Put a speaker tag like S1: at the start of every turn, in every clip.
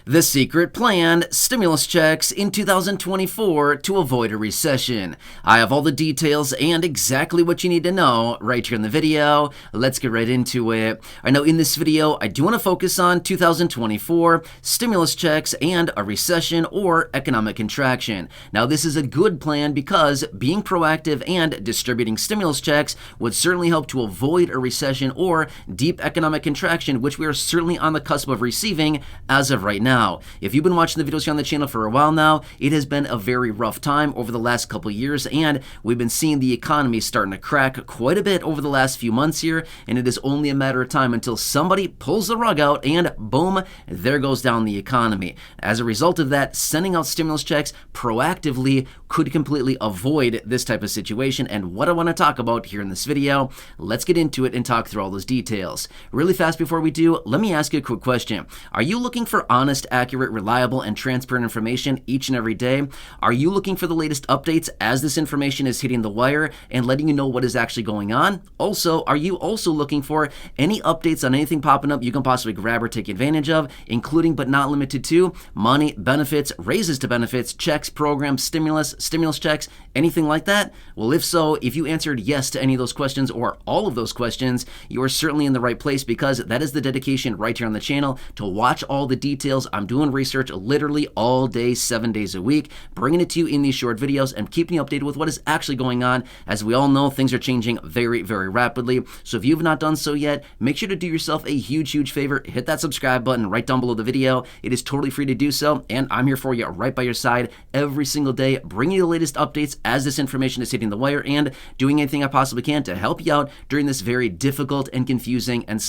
S1: The secret plan, stimulus checks in 2024 to avoid a recession. I have all the details and exactly what you need to know right here in the video. Let's get right into it. I know in this video, I do want to focus on 2024, stimulus checks, and a recession or economic contraction. Now, this is a good plan because being proactive and distributing stimulus checks would certainly help to avoid a recession or deep economic contraction, which we are certainly on the cusp of receiving as of right now. If you've been watching the videos here on the channel for a while now, it has been a very rough time over the last couple of years, and we've been seeing the economy starting to crack quite a bit over the last few months here, and it is only a matter of time until somebody pulls the rug out and boom, there goes down the economy. As a result of that, sending out stimulus checks proactively could completely avoid this type of situation, and what I want to talk about here in this video, let's get into it and talk through all those details. Really fast before we do, let me ask you a quick question. Are you looking for honest, accurate, reliable, and transparent information each and every day? Are you looking for the latest updates as this information is hitting the wire and letting you know what is actually going on? Also, are you also looking for any updates on anything popping up you can possibly grab or take advantage of, including but not limited to money, benefits, raises to benefits, checks, programs, stimulus checks, anything like that? Well, if so, if you answered yes to any of those questions or all of those questions, you are certainly in the right place because that is the dedication right here on the channel to watch all the details. I'm doing research literally all day, 7 days a week, bringing it to you in these short videos and keeping you updated with what is actually going on. As we all know, things are changing very, very rapidly. So if you've not done so yet, make sure to do yourself a huge favor. Hit that subscribe button right down below the video. It is totally free to do so, and I'm here for you right by your side every single day, bringing you the latest updates as this information is hitting the wire and doing anything I possibly can to help you out during this very difficult and confusing and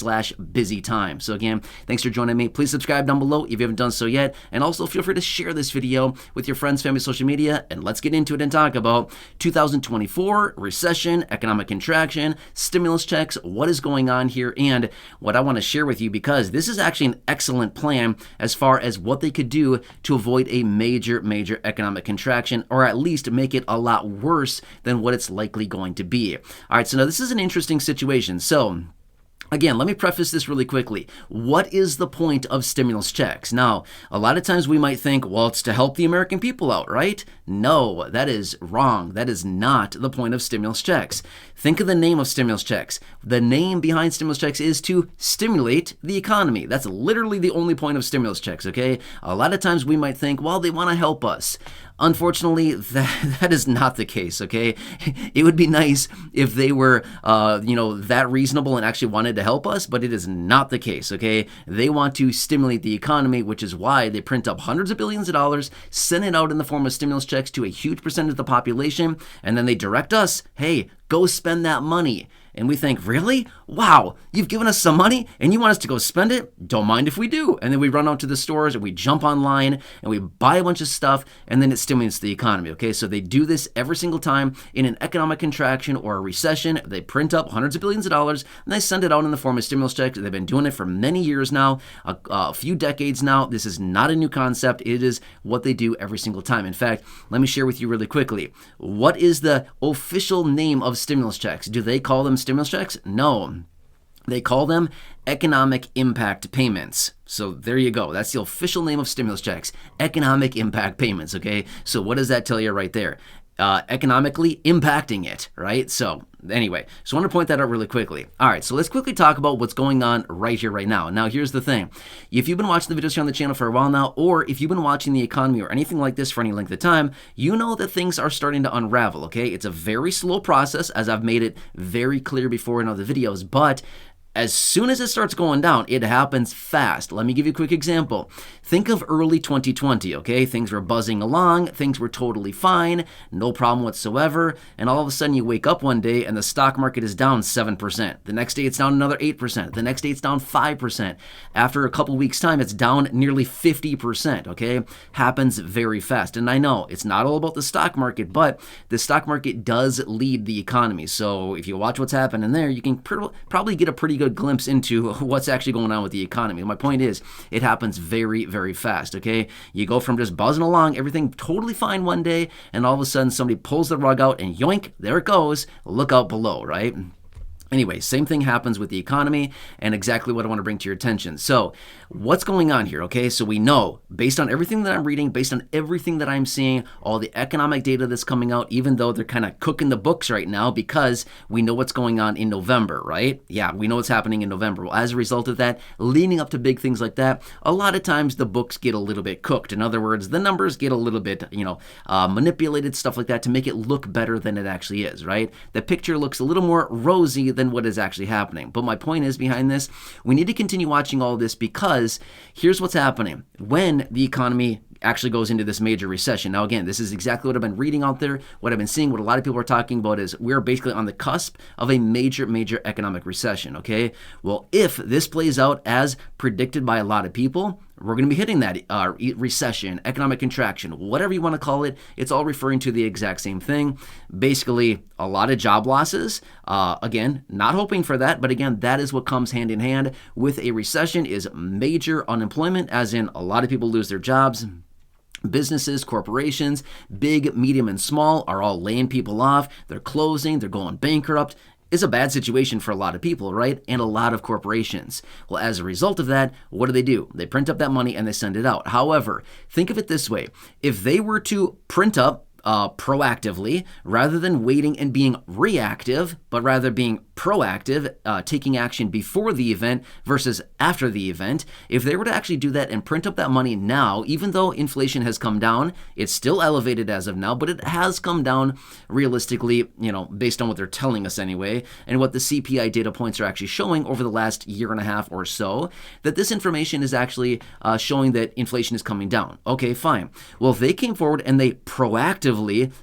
S1: busy time. So again, thanks for joining me. Please subscribe down below if you haven't done so yet, and also feel free to share this video with your friends, family, social media, and let's get into it and talk about 2024, recession, economic contraction, stimulus checks, what is going on here, and what I want to share with you because this is actually an excellent plan as far as what they could do to avoid a major economic contraction, or at least make it a lot worse than what it's likely going to be. All right, so now this is an interesting situation. So again, let me preface this really quickly. What is the point of stimulus checks? Now, a lot of times we might think, well, it's to help the American people out, right? No, that is wrong. That is not the point of stimulus checks. Think of the name of stimulus checks. The name behind stimulus checks is to stimulate the economy. That's literally the only point of stimulus checks, okay? A lot of times we might think, well, they want to help us. Unfortunately, that is not the case, okay? It would be nice if they were, that reasonable and actually wanted to help us, but it is not the case, okay? They want to stimulate the economy, which is why they print up hundreds of billions of dollars, send it out in the form of stimulus checks to a huge percentage of the population, and then they direct us, hey, go spend that money. And we think, really? Wow, you've given us some money and you want us to go spend it? Don't mind if we do. And then we run out to the stores and we jump online and we buy a bunch of stuff and then it stimulates the economy, okay? So they do this every single time in an economic contraction or a recession. They print up hundreds of billions of dollars and they send it out in the form of stimulus checks. They've been doing it for many years now, a few decades now. This is not a new concept. It is what they do every single time. In fact, let me share with you really quickly. What is the official name of stimulus checks? Do they call them stimulus checks? No. They call them economic impact payments. So there you go. That's the official name of stimulus checks. Economic impact payments, okay? So what does that tell you right there? Economically impacting it, right? So anyway, so I want to point that out really quickly. All right, so let's quickly talk about what's going on right here, right now. Now, here's the thing. If you've been watching the videos here on the channel for a while now, or if you've been watching the economy or anything like this for any length of time, you know that things are starting to unravel, okay? It's a very slow process, as I've made it very clear before in other videos, but as soon as it starts going down, it happens fast. Let me give you a quick example. Think of early 2020, okay? Things were buzzing along, things were totally fine, no problem whatsoever, and all of a sudden you wake up one day and the stock market is down 7%. The next day it's down another 8%. The next day it's down 5%. After a couple weeks' time, it's down nearly 50%, okay? Happens very fast. And I know it's not all about the stock market, but the stock market does lead the economy. So if you watch what's happening there, you can probably get a pretty good glimpse into what's actually going on with the economy. My point is, it happens very fast, okay? You go from just buzzing along, everything totally fine one day, and all of a sudden somebody pulls the rug out and yoink, there it goes. Look out below, right? Anyway, same thing happens with the economy and exactly what I want to bring to your attention. So what's going on here, okay? So we know, based on everything that I'm reading, based on everything that I'm seeing, all the economic data that's coming out, even though they're kind of cooking the books right now because we know what's going on in November, right? Yeah, we know what's happening in November. Well, as a result of that, leading up to big things like that, a lot of times the books get a little bit cooked. In other words, the numbers get a little bit, manipulated, stuff like that, to make it look better than it actually is, right? The picture looks a little more rosy than what is actually happening. But my point is, behind this, we need to continue watching all this because here's what's happening. When the economy actually goes into this major recession. Now, again, this is exactly what I've been reading out there, what I've been seeing, what a lot of people are talking about is we're basically on the cusp of a major economic recession, okay? Well, if this plays out as predicted by a lot of people, we're going to be hitting that recession, economic contraction, whatever you want to call it. It's all referring to the exact same thing. Basically, a lot of job losses. Again, not hoping for that, but again, that is what comes hand in hand with a recession is major unemployment, as in a lot of people lose their jobs. Businesses, corporations, big, medium, and small are all laying people off. They're closing. They're going bankrupt. It's a bad situation for a lot of people, right? And a lot of corporations. Well, as a result of that, what do? They print up that money and they send it out. However, think of it this way. If they were to print up proactively, rather than waiting and being reactive, but rather being proactive, taking action before the event versus after the event, if they were to actually do that and print up that money now, even though inflation has come down, it's still elevated as of now, but it has come down realistically, based on what they're telling us anyway, and what the CPI data points are actually showing over the last year and a half or so, that this information is actually showing that inflation is coming down. Okay, fine. Well, if they came forward and they proactively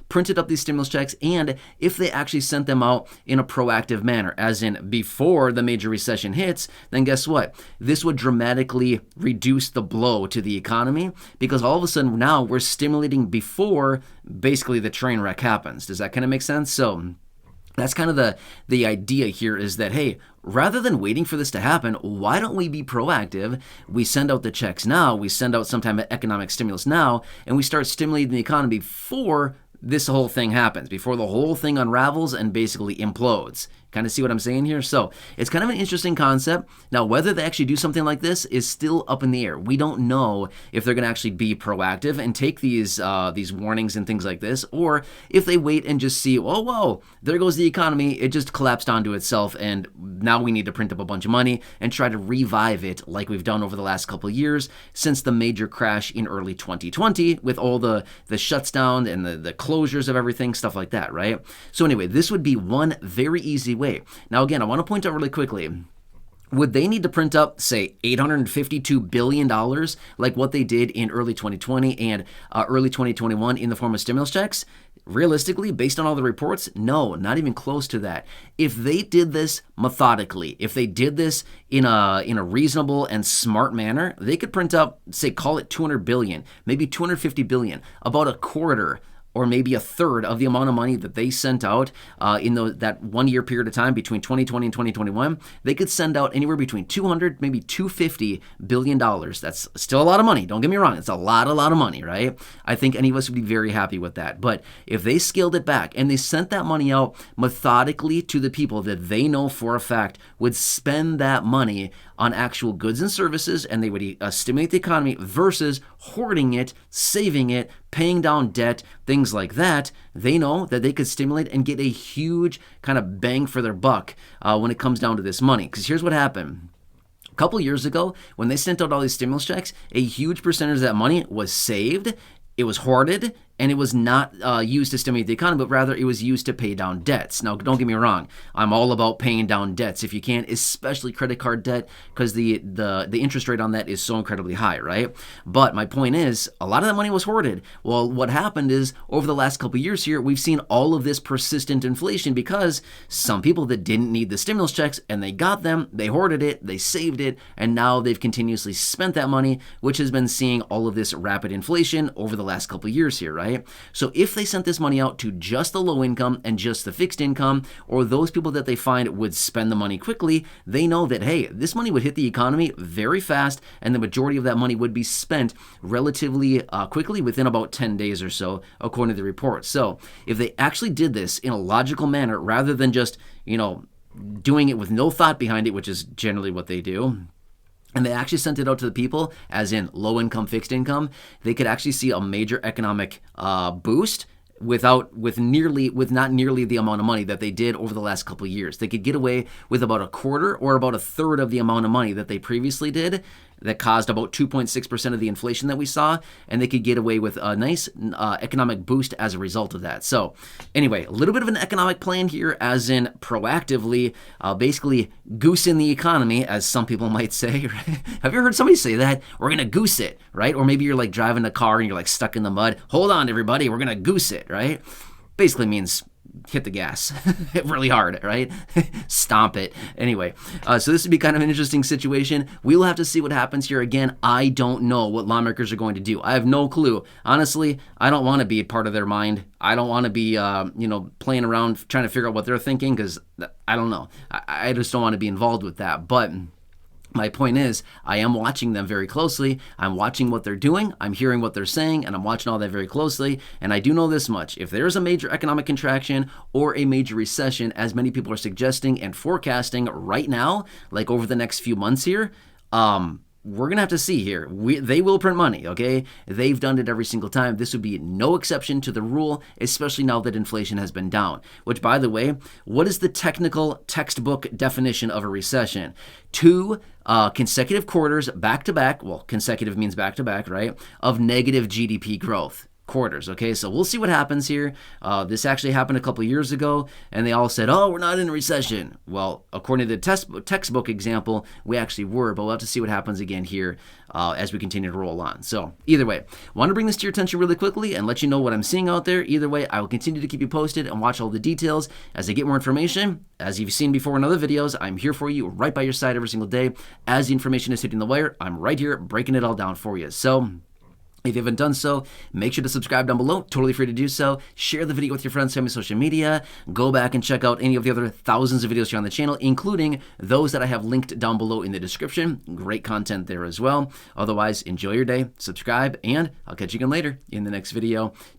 S1: printed up these stimulus checks, and if they actually sent them out in a proactive manner, as in before the major recession hits, then guess what? This would dramatically reduce the blow to the economy, because all of a sudden now we're stimulating before basically the train wreck happens. Does that kind of make sense? So that's kind of the idea here, is that, hey, rather than waiting for this to happen, why don't we be proactive? We send out the checks now, we send out some type of economic stimulus now, and we start stimulating the economy before this whole thing happens, before the whole thing unravels and basically implodes. Kind of see what I'm saying here? So it's kind of an interesting concept. Now, whether they actually do something like this is still up in the air. We don't know if they're going to actually be proactive and take these warnings and things like this, or if they wait and just see, oh, whoa, there goes the economy. It just collapsed onto itself, and now we need to print up a bunch of money and try to revive it like we've done over the last couple of years since the major crash in early 2020 with all the shuts down and the closures of everything, stuff like that, right? So anyway, this would be one very easy way. Now, again, I want to point out really quickly, would they need to print up, say, $852 billion like what they did in early 2020 and early 2021 in the form of stimulus checks? Realistically, based on all the reports, no, not even close to that. If they did this methodically, if they did this in a reasonable and smart manner, they could print up, say, call it 200 billion, maybe 250 billion, about a quarter or maybe a third of the amount of money that they sent out in that 1 year period of time between 2020 and 2021, they could send out anywhere between 200, maybe $250 billion. That's still a lot of money. Don't get me wrong. It's a lot of money, right? I think any of us would be very happy with that. But if they scaled it back and they sent that money out methodically to the people that they know for a fact would spend that money on actual goods and services, and they would stimulate the economy versus hoarding it, saving it, paying down debt, things like that, they know that they could stimulate and get a huge kind of bang for their buck when it comes down to this money. Because here's what happened. A couple years ago, when they sent out all these stimulus checks, a huge percentage of that money was saved, it was hoarded, and it was not used to stimulate the economy, but rather it was used to pay down debts. Now, don't get me wrong. I'm all about paying down debts if you can, especially credit card debt, because the interest rate on that is so incredibly high, right? But my point is, a lot of that money was hoarded. Well, what happened is, over the last couple of years here, we've seen all of this persistent inflation because some people that didn't need the stimulus checks, and they got them, they hoarded it, they saved it, and now they've continuously spent that money, which has been seeing all of this rapid inflation over the last couple of years here, right? So if they sent this money out to just the low income and just the fixed income, or those people that they find would spend the money quickly, they know that, hey, this money would hit the economy very fast, and the majority of that money would be spent relatively quickly within about 10 days or so, according to the report. So if they actually did this in a logical manner, rather than just, doing it with no thought behind it, which is generally what they do, and they actually sent it out to the people, as in low-income, fixed income. They could actually see a major economic boost with not nearly the amount of money that they did over the last couple of years. They could get away with about a quarter or about a third of the amount of money that they previously did, that caused about 2.6% of the inflation that we saw, and they could get away with a nice economic boost as a result of that. So anyway, a little bit of an economic plan here, as in proactively basically goosing the economy, as some people might say. Right? Have you ever heard somebody say that? We're going to goose it, right? Or maybe you're like driving a car and you're like stuck in the mud. Hold on, everybody, we're going to goose it, right? Basically means hit the gas really hard, right? Stomp it. Anyway, so this would be kind of an interesting situation. We'll have to see what happens here. Again, I don't know what lawmakers are going to do. I have no clue. Honestly, I don't want to be a part of their mind. I don't want to be, playing around trying to figure out what they're thinking, because I don't know. I just don't want to be involved with that. But my point is, I am watching them very closely. I'm watching what they're doing. I'm hearing what they're saying, and I'm watching all that very closely. And I do know this much. If there's a major economic contraction or a major recession, as many people are suggesting and forecasting right now, like over the next few months here, we're going to have to see here. They will print money, okay? They've done it every single time. This would be no exception to the rule, especially now that inflation has been down. Which, by the way, what is the technical textbook definition of a recession? 2 consecutive quarters back-to-back, well, consecutive means back-to-back, right, of negative GDP growth. Quarters, okay? So we'll see what happens here. This actually happened a couple years ago, and they all said, oh, we're not in a recession. Well, according to the textbook example, we actually were, but we'll have to see what happens again here as we continue to roll on. So either way, want to bring this to your attention really quickly and let you know what I'm seeing out there. Either way, I will continue to keep you posted and watch all the details as I get more information. As you've seen before in other videos, I'm here for you, right by your side every single day. As the information is hitting the wire, I'm right here breaking it all down for you. So if you haven't done so, make sure to subscribe down below. Totally free to do so. Share the video with your friends, family, social media. Go back and check out any of the other thousands of videos here on the channel, including those that I have linked down below in the description. Great content there as well. Otherwise, enjoy your day, subscribe, and I'll catch you again later in the next video.